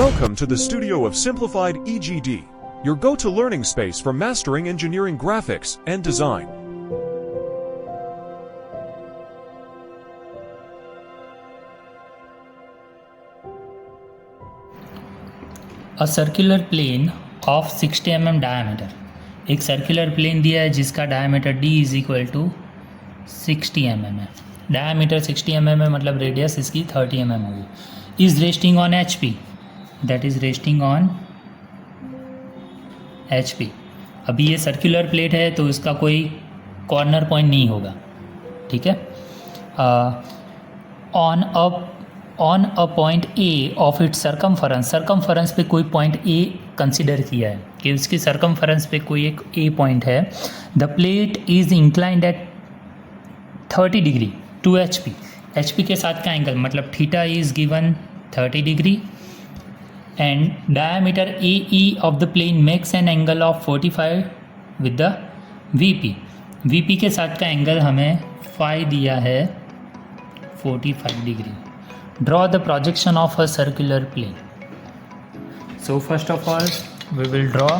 Welcome to the studio of Simplified EGD, your go-to learning space for mastering engineering graphics and design. A circular plane of 60 mm diameter. एक circular plane दिया है जिसका diameter d is equal to 60 mm है. Diameter 60 mm है, मतलब radius इसकी 30 mm होगी. Is resting on HP, that is resting on HP. अभी ये सर्कुलर प्लेट है तो इसका कोई कॉर्नर पॉइंट नहीं होगा, ठीक है. On a point A of its circumference पे कोई पॉइंट ए कंसिडर किया है कि उसकी सरकमफरेंस पे कोई एक ए पॉइंट है. The plate is inclined at 30 degree to HP. HP के साथ का एंगल मतलब theta is given 30 degree and diameter AE of the plane makes an angle of 45 with the VP के साथ का एंगल हमें फाई दिया है 45 degree. Draw the projection of a circular plane. So first of all we will draw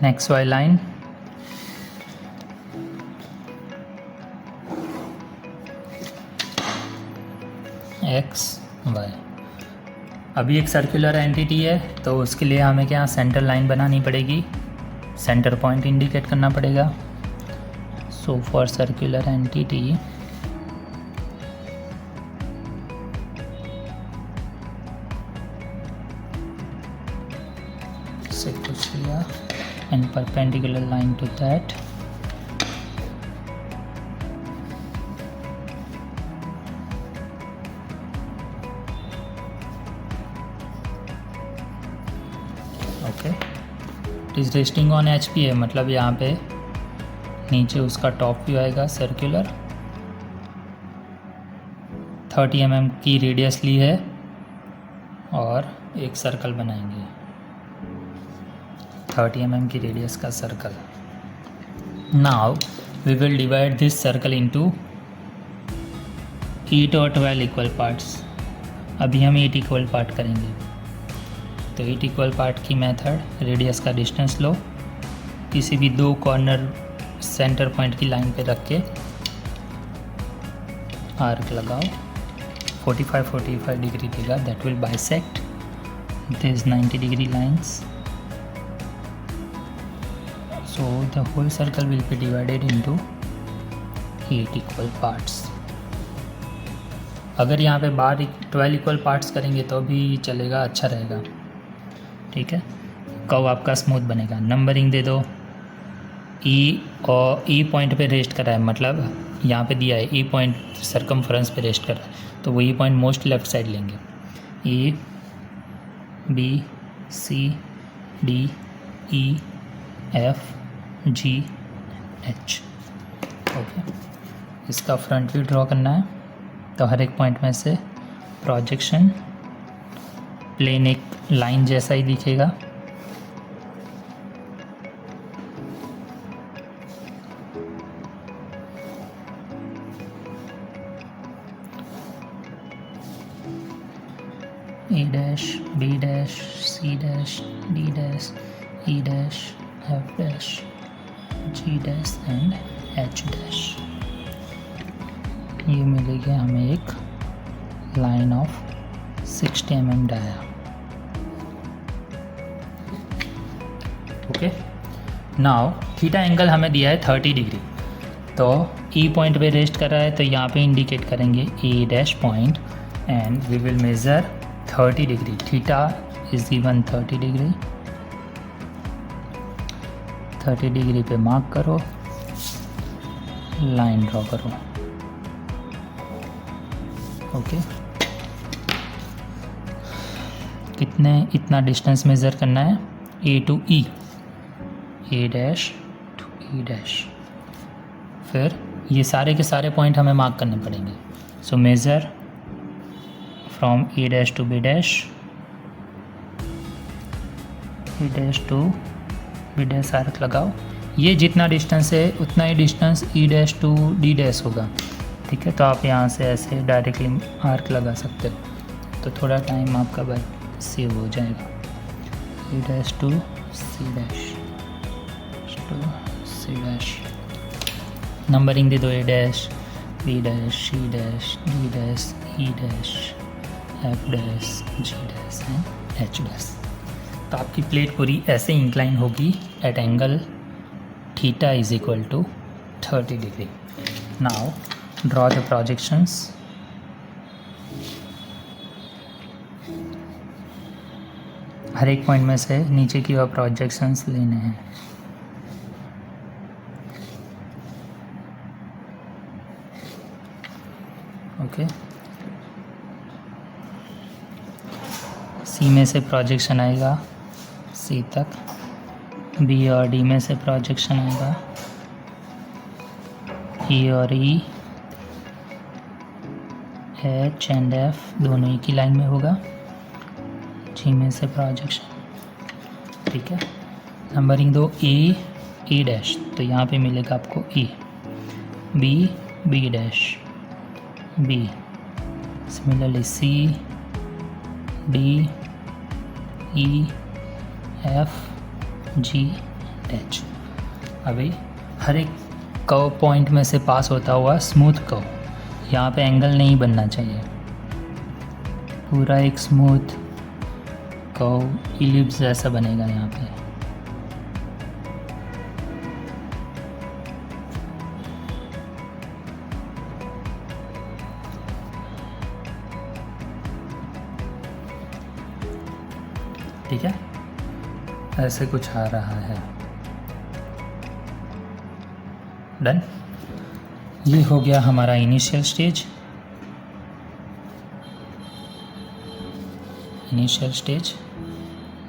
an XY line. X Y. अभी एक circular entity है तो उसके लिए हमें क्या सेंटर लाइन बनानी पड़ेगी, सेंटर पॉइंट इंडिकेट करना पड़ेगा. सो फॉर सर्कुलर एंटिटी से कुछ लिया and perpendicular line to that. Okay, it is resting on HP है, मतलब यहाँ पे नीचे उसका टॉप व्यू आएगा. सर्कुलर 30 mm की रेडियस ली है और एक सर्कल बनाएंगे 30 mm की रेडियस का circle. Now we will divide this circle into 8 और 12 इक्वल पार्ट्स. अभी हम 8 इक्वल पार्ट करेंगे. तो 8 इक्वल पार्ट की मेथड, रेडियस का डिस्टेंस लो, किसी भी दो कॉर्नर सेंटर पॉइंट की लाइन पे रख के आर्क लगाओ. 45 डिग्री देगा, that will bisect this 90 degree lines. So the whole circle will be divided into 8 equal parts. अगर यहाँ पे बाहर 12 इक्वल पार्ट्स करेंगे तो भी चलेगा, अच्छा रहेगा, ठीक है. कर्व आपका स्मूथ बनेगा. नंबरिंग दे दो. E और E पॉइंट पे रेस्ट कर रहा है, मतलब यहाँ पे दिया है E पॉइंट सर्कमफ्रेंस पे रेस्ट कर रहा है तो वही पॉइंट मोस्ट लेफ्ट साइड लेंगे. A B C D E F G H. Okay, इसका फ्रंट व्यू ड्रॉ करना है तो हर एक पॉइंट में से प्रोजेक्शन प्लेन एक लाइन जैसा ही दिखेगा. A dash, B dash, C dash, D dash, E dash, F dash, G dash and H dash. ये मिलेगी हमें एक line of 60 mm dia. Okay, now theta angle हमें दिया है 30 डिग्री. तो E पॉइंट पे रेस्ट कर रहा है तो यहाँ पे इंडिकेट करेंगे A dash point and we will measure 30 degree. Theta is given 30 degree. 30 degree पे मार्क करो, लाइन ड्रॉ करो. ओके, इतना डिस्टेंस मेज़र करना है A to E, A dash to E dash. फिर ये सारे के सारे पॉइंट हमें मार्क करने पड़ेंगे. So measure from A dash to B dash, A dash to B dash arc लगाओ. ये जितना डिस्टेंस है उतना ही distance E dash to D dash होगा, ठीक है. तो आप यहाँ से ऐसे डायरेक्टली आर्क लगा सकते हो. तो थोड़ा टाइम आपका सेव हो जाएगा। A dash to C dash to C dash, numbering दे दो, A dash, B dash, C dash, D dash, E dash, F dash, G dash and H dash. तो आपकी प्लेट पूरी ऐसे इंक्लाइन होगी at angle theta is equal to 30 degree. Now draw the projections. हर एक point में से नीचे की ओर प्रोजेक्शंस लेने हैं। ओके, सी में से प्रोजेक्शन आएगा सी तक, बी और डी में से प्रोजेक्शन आएगा ई और ई, एच एंड एफ दोनों एक ही लाइन में होगा, जी में से प्रोजेक्शन। ठीक है, नंबरिंग दो, ए डैश, तो यहाँ पे मिलेगा आपको A, B dash, B, similarly C, D, E, F, G, H. अभी हर एक कर्व पॉइंट में से पास होता हुआ स्मूथ कर्व, यहाँ पे एंगल नहीं बनना चाहिए, पूरा एक स्मूथ कर्व इलिप्स जैसा बनेगा यहाँ पे। ठीक है, ऐसे कुछ आ रहा है। डन। ये हो गया हमारा इनिशियल स्टेज।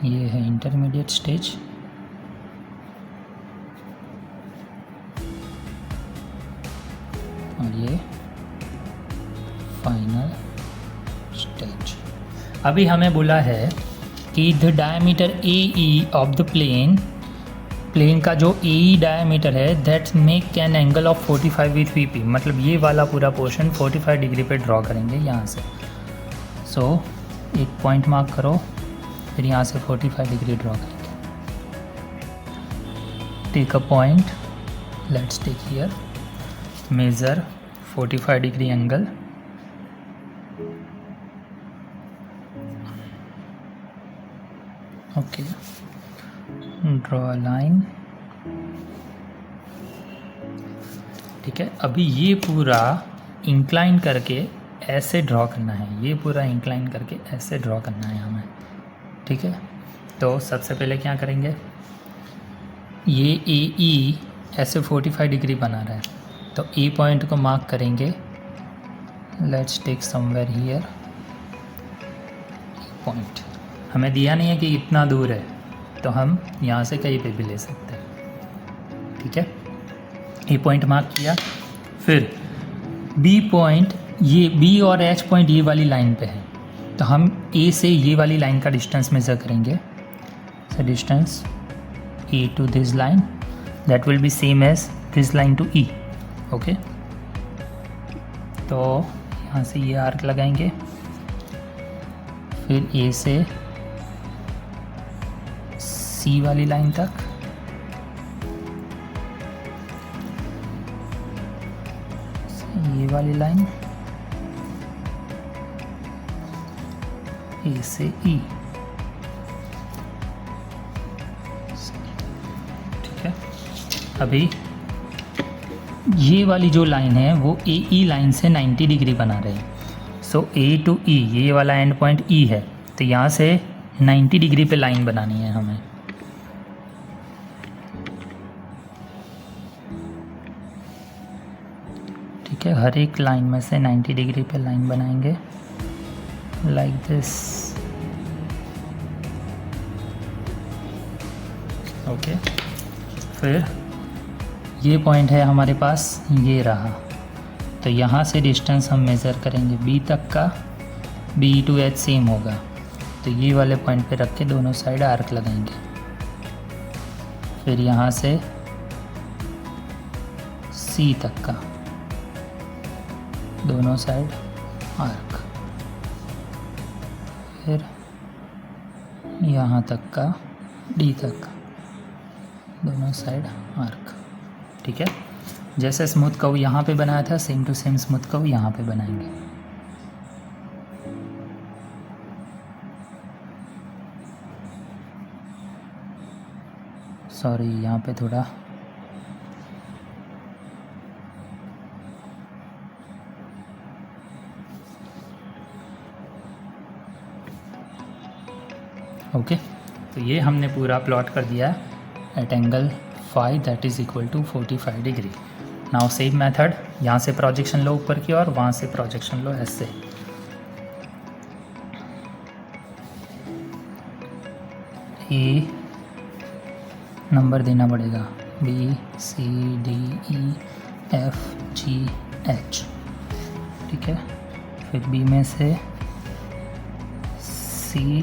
ये है इंटरमीडिएट स्टेज, और ये फाइनल स्टेज। अभी हमें बोला है कि the diameter A E of the plane का जो ए ई डायमीटर है that make an angle of 45 with V P, मतलब ये वाला पूरा पोर्शन 45 डिग्री पे ड्रॉ करेंगे यहाँ से। सो एक पॉइंट मार्क करो, फिर यहाँ से 45 डिग्री ड्रॉ करेंगे। Take a point, let's take here, measure 45 degree angle, okay, draw a line. ठीक है, अभी ये पूरा इंक्लाइन करके ऐसे ड्रॉ करना है, ये पूरा इंक्लाइन करके ऐसे ड्रॉ करना है हमें। ठीक है, तो सबसे पहले क्या करेंगे, ये ए ई ऐसे 45 डिग्री बना रहा है, तो ए पॉइंट को मार्क करेंगे। Let's take somewhere here point. हमें दिया नहीं है कि इतना दूर है, तो हम यहाँ से कहीं पे भी ले सकते हैं। ठीक है, ए पॉइंट मार्क किया, फिर बी पॉइंट, ये बी और एच पॉइंट ये वाली लाइन पे है, तो हम ए से ये वाली लाइन का डिस्टेंस मेज़र करेंगे। So distance A to this line that will be same as this line to E. Okay, तो यहाँ से ये आर्क लगाएंगे, फिर ए से सी वाली लाइन तक, ये वाली लाइन ए से ई। ठीक है, अभी ये वाली जो लाइन है वो ए ई लाइन से 90 डिग्री बना रहे हैं। सो ए टू ई, ये वाला एंड पॉइंट ई है, तो यहाँ से 90 डिग्री पे लाइन बनानी है हमें। ठीक है, हर एक लाइन में से 90 डिग्री पे लाइन बनाएंगे लाइक दिस। ओके, फिर ये पॉइंट है हमारे पास, ये रहा, तो यहाँ से डिस्टेंस हम मेज़र करेंगे बी तक का, बी टू एच सेम होगा, तो ये वाले पॉइंट पे रख के दोनों साइड आर्क लगाएंगे। फिर यहाँ से सी तक का दोनों साइड आर्क। फिर यहाँ तक का डी तक का दोनों साइड आर्क। ठीक है, जैसे स्मूथ कर्व यहाँ पे बनाया था same to same smooth curve यहाँ पे बनाएंगे। सॉरी, यहाँ पे थोड़ा ओके। तो ये हमने पूरा प्लॉट कर दिया at angle phi that is equal to 45 degree. Now same method, यहाँ से प्रोजेक्शन लो ऊपर की और वहाँ से प्रोजेक्शन लो ऐसे। ए नंबर देना पड़ेगा B C D E F G H. ठीक है, फिर बी में से सी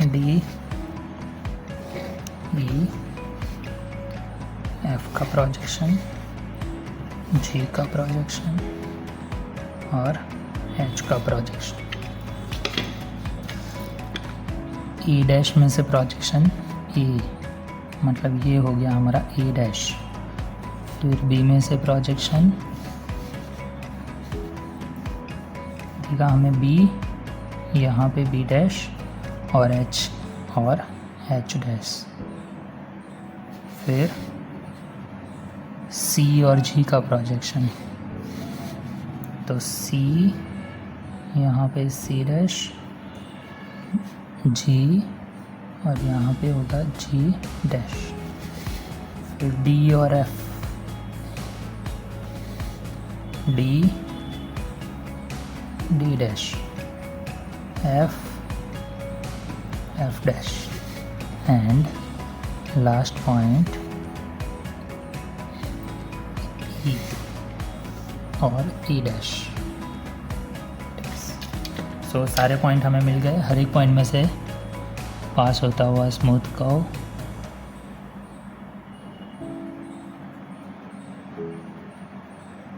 डी ई एफ का प्रोजेक्शन, जी का प्रोजेक्शन और एच का प्रोजेक्शन। ई डैश में से प्रोजेक्शन ई, मतलब ये हो गया हमारा ई डैश। फिर बी में से प्रोजेक्शन दिखा हमें बी, यहाँ पे बी डैश और एच डैश। फिर सी और जी का प्रोजेक्शन, तो सी यहाँ पे सी डैश, जी और यहाँ पे होगा जी डैश। फिर डी और F, D dash, F dash and last point ई और ई डैश। सो सारे पॉइंट हमें मिल गए, हर एक पॉइंट में से पास होता हुआ स्मूथ कर्व।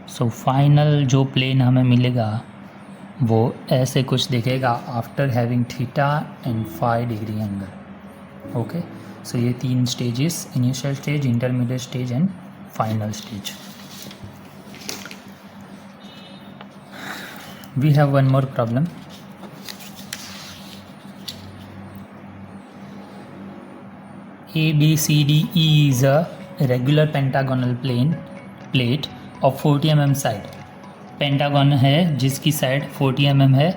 सो फाइनल जो प्लेन हमें मिलेगा वो ऐसे कुछ दिखेगा after having theta and 5 degree angle. Okay, so ये 3 stages, initial stage, intermediate stage and final stage. We have one more problem. ABCDE is a regular pentagonal plate of 40 mm side. Pentagon है जिसकी side 40 mm है,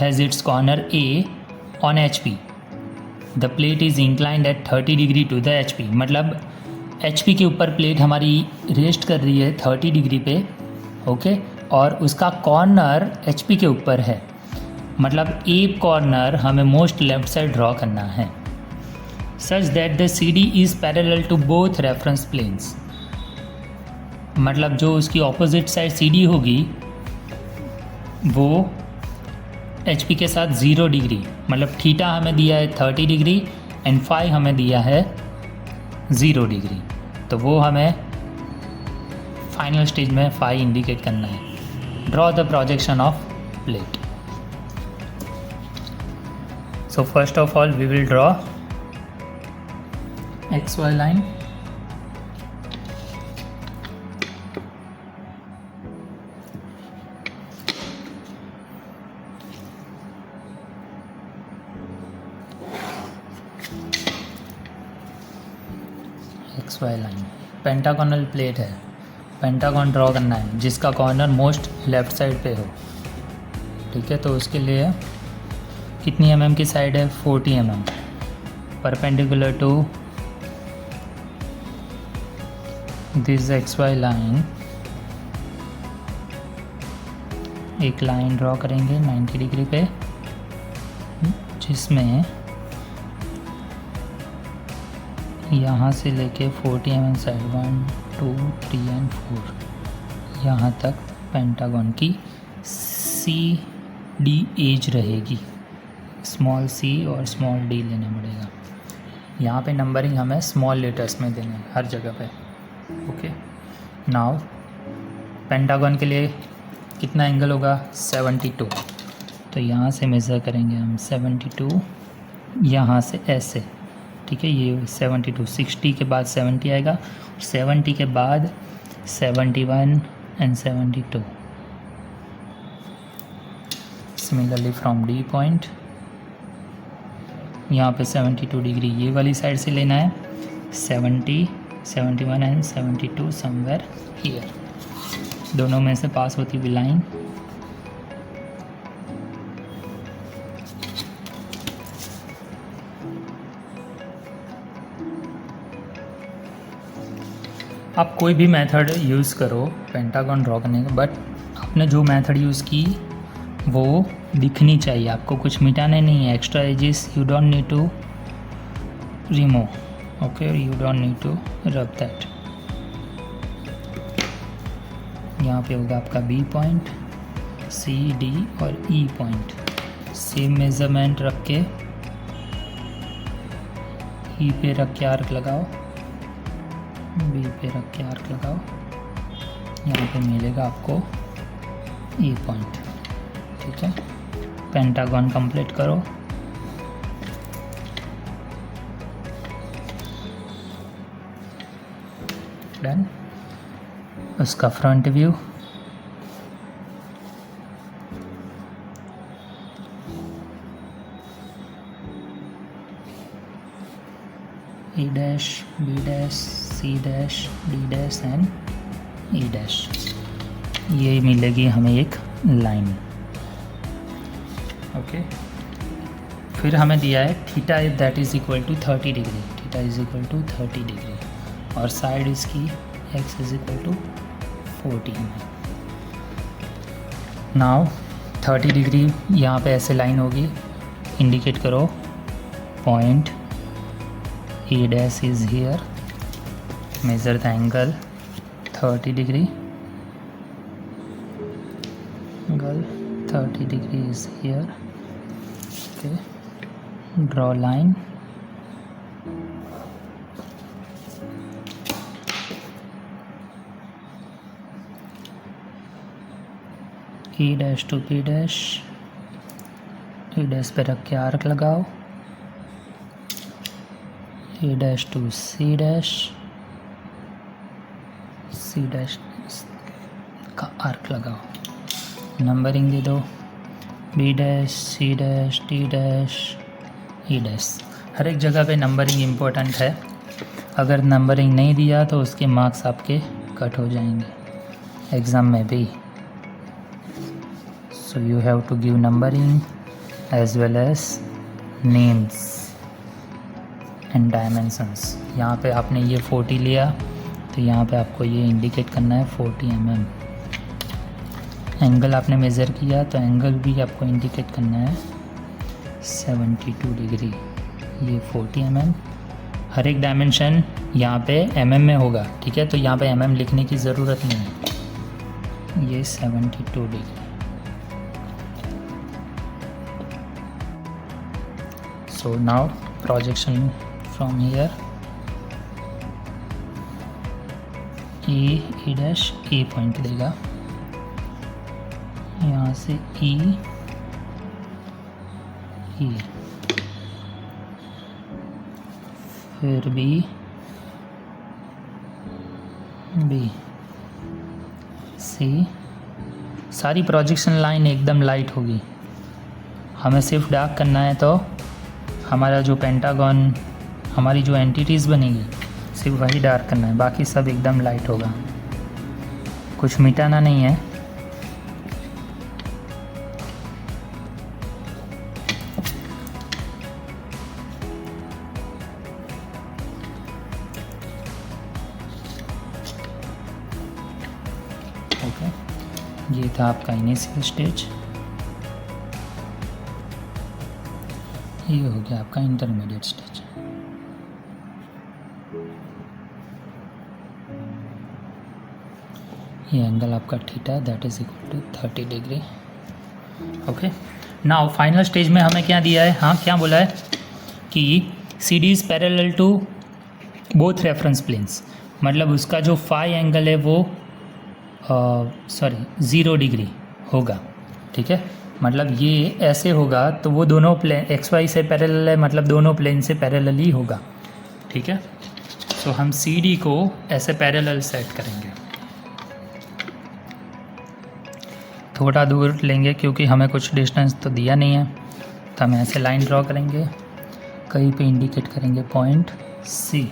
has its corner A on HP. The plate is inclined at 30 degree to the HP. मतलब HP के ऊपर plate हमारी rest कर रही है 30 डिग्री पे, ओके, और उसका कॉर्नर HP के ऊपर है। मतलब A कॉर्नर हमें मोस्ट लेफ्ट साइड ड्रॉ करना है, such that the CD is parallel to both reference planes. मतलब जो उसकी ऑपोजिट साइड CD होगी वो HP के साथ 0 डिग्री, मतलब थीटा हमें दिया है 30 डिग्री एंड फाई हमें दिया है 0 डिग्री, तो वो हमें फाइनल स्टेज में फाई इंडिकेट करना है। Draw the projection of plate. So first of all we will draw XY line, XY line pentagonal plate है, पेंटागन ड्रॉ करना है जिसका कॉर्नर मोस्ट लेफ्ट साइड पे हो। ठीक है, तो उसके लिए कितनी mm की साइड है? 40 mm, perpendicular to this XY line. एक लाइन ड्रॉ करेंगे 90 डिग्री पे, जिसमें यहाँ से लेके 40 mm साइड 1 2 3 एंड 4 यहाँ तक पेंटागन की CD एज रहेगी। स्मॉल c और स्मॉल d लेना पड़ेगा। यहाँ पे नंबरिंग हमें स्मॉल लेटर्स में देना है हर जगह पे। ओके, नाउ पेंटागन के लिए कितना एंगल होगा? 72। तो यहाँ से मेज़र करेंगे हम 72, यहाँ से ऐसे, ठीक है। ये 72, 60 के बाद 70 आएगा, 70 के बाद 71 and 72। Similarly from D point यहाँ पे 72 डिग्री ये वाली साइड से लेना है, 70, 71 एंड 72 समवेयर हियर, दोनों में से पास होती हुई लाइन। आप कोई भी मेथड यूज़ करो पेंटागन ड्रॉ करने का, बट आपने जो मेथड यूज़ की वो दिखनी चाहिए, आपको कुछ मिटाने नहीं है। Extra edges you don't need to remove, okay, you don't need to rub that. यहाँ पे होगा आपका बी पॉइंट, सी, डी और ई पॉइंट। सेम मेजरमेंट रख के ई पे रख के आर्क लगाओ, बी पे रख के आर्क लगाओ, यहाँ पे मिलेगा आपको ई पॉइंट, ठीक है। पेंटागन कंप्लीट करो। डन। उसका front view, E dash, B dash, C dash, D dash and E dash, ये मिलेगी हमें एक लाइन, ओके। फिर हमें दिया है theta that is equal to 30 degree, theta is equal to 30 degree, और साइड इसकी एक्स इज़ इक्वल टू 14 है। नाउ 30 डिग्री यहाँ पे ऐसे लाइन होगी, इंडिकेट करो point A dash is here, measure the angle 30 degree, angle 30 degree is here, okay, draw line, E dash to P dash, E dash पे रख के arc लगाओ, E dash to C dash, C dash का arc लगाओ, numbering दे दो, B dash, C dash, D dash, E dash. हर एक जगह पे नंबरिंग इम्पोर्टेंट है, अगर नंबरिंग नहीं दिया तो उसके मार्क्स आपके कट हो जाएंगे एग्ज़ाम में भी। So you have to give numbering as well as names and dimensions. यहाँ पे आपने ये 40 लिया तो यहाँ पे आपको ये इंडिकेट करना है 40 mm। एंगल आपने मेज़र किया तो एंगल भी आपको इंडिकेट करना है 72 डिग्री, ये 40 mm। हर एक डायमेंशन यहाँ पे mm में होगा, ठीक है, तो यहाँ पे mm लिखने की ज़रूरत नहीं है, ये 72 degree. So now projection from here, E dash E point देगा, यहाँ से ई, फिर बी, सी। सारी प्रोजेक्शन लाइन एकदम लाइट होगी, हमें सिर्फ डार्क करना है, तो हमारा जो पेंटागन, हमारी जो एंटिटीज़ बनेगी सिर्फ वही डार्क करना है, बाकी सब एकदम लाइट होगा, कुछ मिटाना नहीं है। ओके, ये था आपका इनिशियल स्टेज, ये हो गया आपका इंटरमीडिएट स्टेज। ये एंगल आपका theta that is equal to 30 degree. Okay, now final stage में हमें क्या दिया है, हाँ क्या बोला है कि C D is parallel to both reference planes, मतलब उसका जो फाई एंगल है वो 0 डिग्री होगा, ठीक है। मतलब ये ऐसे होगा तो वो दोनों प्लेन एक्स वाई से पैरेलल है, मतलब दोनों प्लेन से पैरेलल ही होगा, ठीक है। तो हम सी डी को ऐसे पैरेलल सेट करेंगे, थोड़ा दूर लेंगे क्योंकि हमें कुछ डिस्टेंस तो दिया नहीं है, तो हम ऐसे लाइन ड्रॉ करेंगे, कहीं पे इंडिकेट करेंगे पॉइंट सी,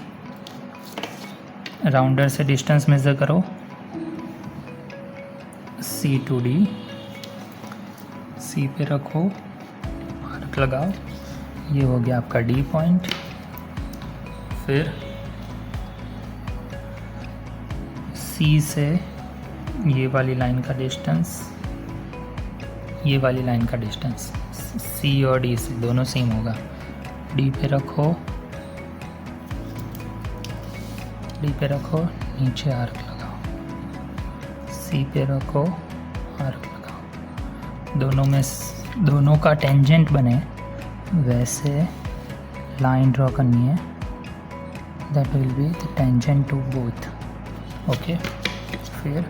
राउंडर से डिस्टेंस मेज़र करो सी टू डी, सी पे रखो, मार्क लगाओ, ये हो गया आपका डी पॉइंट। फिर सी से ये वाली लाइन का डिस्टेंस, ये वाली लाइन का डिस्टेंस सी और डी से दोनों सेम होगा, डी पे रखो, डी पे रखो, नीचे आर्क लगाओ, सी पे रखो, आर्क लगाओ, दोनों का टेंजेंट बने वैसे लाइन ड्रॉ करनी है, that will be the tangent to both, okay. फिर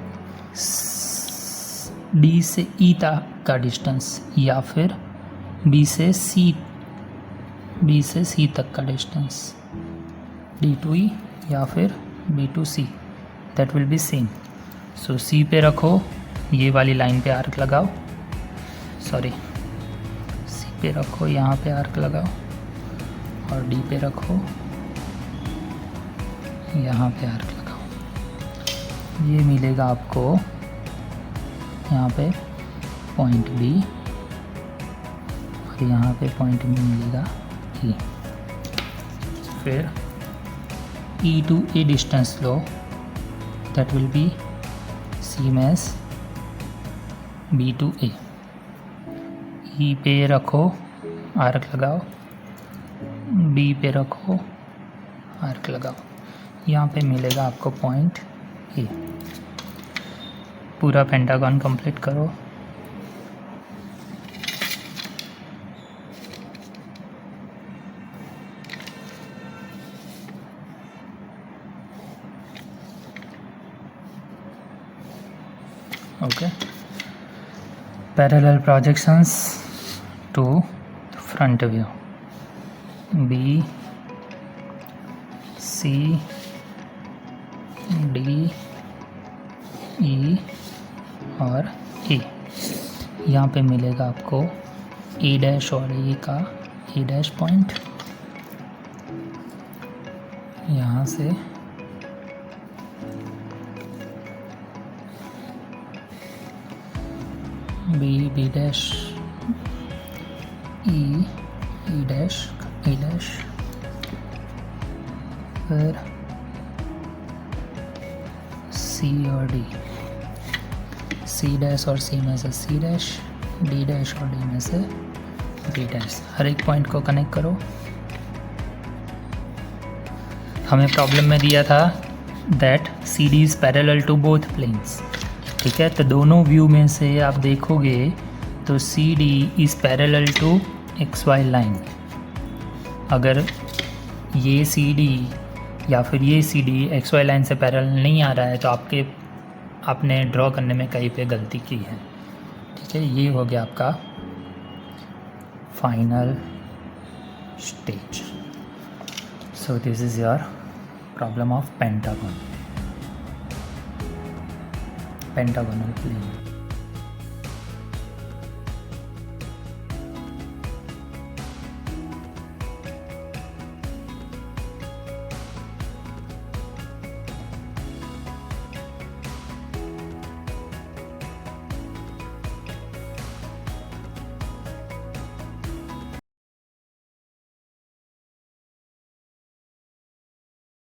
डी से ई तक का डिस्टेंस या फिर बी से सी तक का डिस्टेंस, डी टू ई या फिर B to C, that will be same. So C पे रखो, ये वाली लाइन पे आर्क लगाओ, सॉरी सी पे रखो, यहाँ पे आर्क लगाओ, और डी पे रखो, यहाँ पे आर्क लगाओ, ये मिलेगा आपको यहाँ पे पॉइंट बी, और यहाँ पे पॉइंट बी मिलेगा ई। फिर ई टू ए डिस्टेंस लो, that will be same as B to A, E पे रखो, आर्क लगाओ, बी पे रखो, आर्क लगाओ, यहाँ पे मिलेगा आपको पॉइंट ए। पूरा पेंटागन कंप्लीट करो, okay. Parallel projections to front view, B, C, D, E और E। यहाँ पे मिलेगा आपको E डैश और E का E डैश पॉइंट, यहाँ से B dash E dash E dash, फिर सी और डी, सी डैश और सी में से सी डैश, डी डैश और डी में से डी डैश, हर एक पॉइंट को कनेक्ट करो। हमें प्रॉब्लम में दिया था that C D is parallel to both planes, ठीक है। तो दोनों व्यू में से आप देखोगे तो C D is parallel to X Y line. अगर ये सी डी या फिर ये C D X Y line से पैरेलल नहीं आ रहा है तो आपने ड्रॉ करने में कहीं पे गलती की है, ठीक है। ये हो गया आपका final stage. So this is your problem of pentagonal plane.